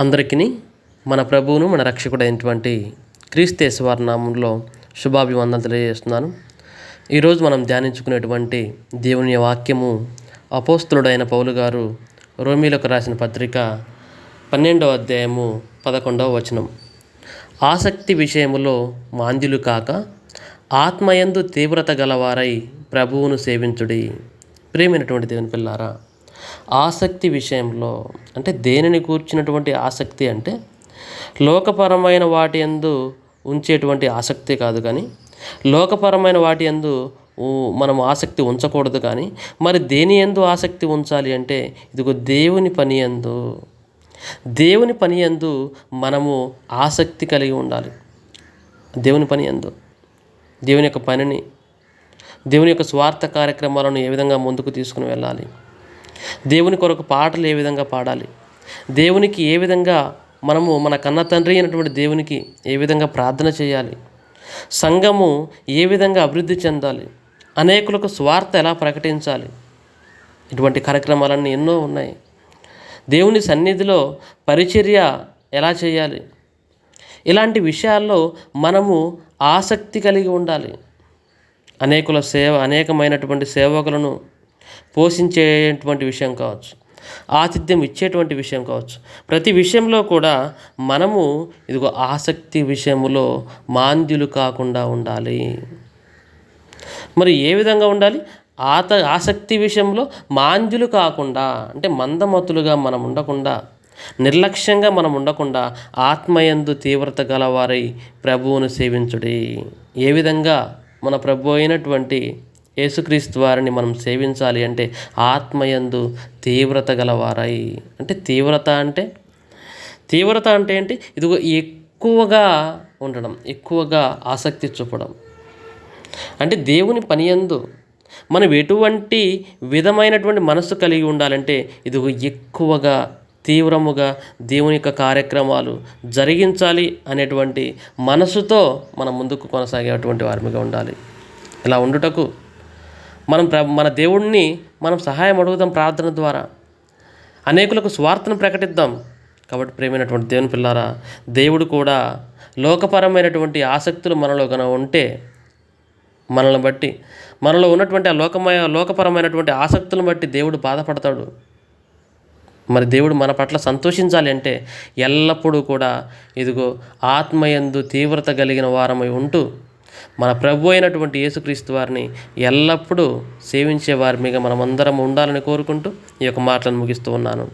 అందరికీ మన ప్రభువును మన రక్షకుడైనటువంటి క్రీస్తు యేసువారి నామంలో శుభాభివందనలు తెలియజేస్తున్నాను. ఈరోజు మనం ధ్యానించుకునేటువంటి దేవుని వాక్యము అపోస్తలుడైన పౌలు గారు రోమీలకు రాసిన పత్రిక 12వ అధ్యాయము 11వ వచనం. ఆసక్తి విషయములో మాంద్యులు కాక ఆత్మయందు తీవ్రత గలవారై ప్రభువును సేవించుడి. ప్రియమైనటువంటి దేవుని పిల్లారా, ఆసక్తి విషయంలో అంటే దేనిని కూర్చున్నటువంటి ఆసక్తి అంటే లోకపరమైన వాటి యందు ఉంచేటువంటి ఆసక్తి కాదు, కానీ లోకపరమైన వాటి యందు మనం ఆసక్తి ఉంచకూడదు. కానీ మరి దేని యందు ఆసక్తి ఉంచాలి అంటే ఇదిగో దేవుని పని యందు, దేవుని పని యందు మనము ఆసక్తి కలిగి ఉండాలి. దేవుని పని యందు దేవుని యొక్క పనిని, దేవుని యొక్క స్వార్థ కార్యక్రమాలను ఏ విధంగా ముందుకు తీసుకుని వెళ్ళాలి, దేవుని కొరకు పాటలు ఏ విధంగా పాడాలి, దేవునికి ఏ విధంగా మనము మన కన్న తండ్రి అయినటువంటి దేవునికి ఏ విధంగా ప్రార్థన చేయాలి, సంఘము ఏ విధంగా అభివృద్ధి చెందాలి, అనేకులకు స్వార్థ ఎలా ప్రకటించాలి, ఇటువంటి కార్యక్రమాలన్నీ ఎన్నో ఉన్నాయి. దేవుని సన్నిధిలో పరిచర్య ఎలా చేయాలి, ఇలాంటి విషయాల్లో మనము ఆసక్తి కలిగి ఉండాలి. అనేకమైనటువంటి సేవకులను పోషించేటువంటి విషయం కావచ్చు, ఆతిథ్యం ఇచ్చేటువంటి విషయం కావచ్చు, ప్రతి విషయంలో కూడా మనము ఇదిగో ఆసక్తి విషయంలో మాంద్యులు కాకుండా ఉండాలి. మరి ఏ విధంగా ఉండాలి? ఆసక్తి విషయంలో మాంద్యులు కాకుండా అంటే మందమతులుగా మనం ఉండకుండా, నిర్లక్ష్యంగా మనం ఉండకుండా ఆత్మయందు తీవ్రత గలవారై ప్రభువును సేవించుడి. ఏ విధంగా మన ప్రభు అయినటువంటి యేసుక్రీస్తు వారిని మనం సేవించాలి అంటే ఆత్మయందు తీవ్రత గలవారై. అంటే తీవ్రత అంటే ఏంటి? ఇదిగో ఎక్కువగా ఉండడం, ఎక్కువగా ఆసక్తి చూపడం. అంటే దేవుని పనియందు మనం ఎటువంటి విధమైనటువంటి మనస్సు కలిగి ఉండాలంటే ఇదిగో ఎక్కువగా తీవ్రముగా దేవుని యొక్క కార్యక్రమాలు జరిగించాలి అనేటువంటి మనసుతో మనం ముందుకు కొనసాగేటువంటి వారిగా ఉండాలి. ఇలా ఉండుటకు మన దేవుణ్ణి మనం సహాయం అడుగుదాం. ప్రార్థన ద్వారా అనేకులకు స్వార్థను ప్రకటిద్దాం. కాబట్టి ప్రియమైనటువంటి దేవుని పిల్లారా, దేవుడు కూడా లోకపరమైనటువంటి ఆసక్తులు మనలో కనుక ఉంటే మనల్ని బట్టి, మనలో ఉన్నటువంటి ఆ లోకపరమైనటువంటి ఆసక్తులను బట్టి దేవుడు బాధపడతాడు. మరి దేవుడు మన పట్ల సంతోషించాలి అంటే ఎల్లప్పుడూ కూడా ఇదిగో ఆత్మయందు తీవ్రత కలిగిన వారమై ఉంటూ మన ప్రభు అయినటువంటి యేసుక్రీస్తు వారిని ఎల్లప్పుడూ సేవించే వారి మీద మనమందరం ఉండాలని కోరుకుంటూ ఈ యొక్క మాటలను ముగిస్తూ ఉన్నాను.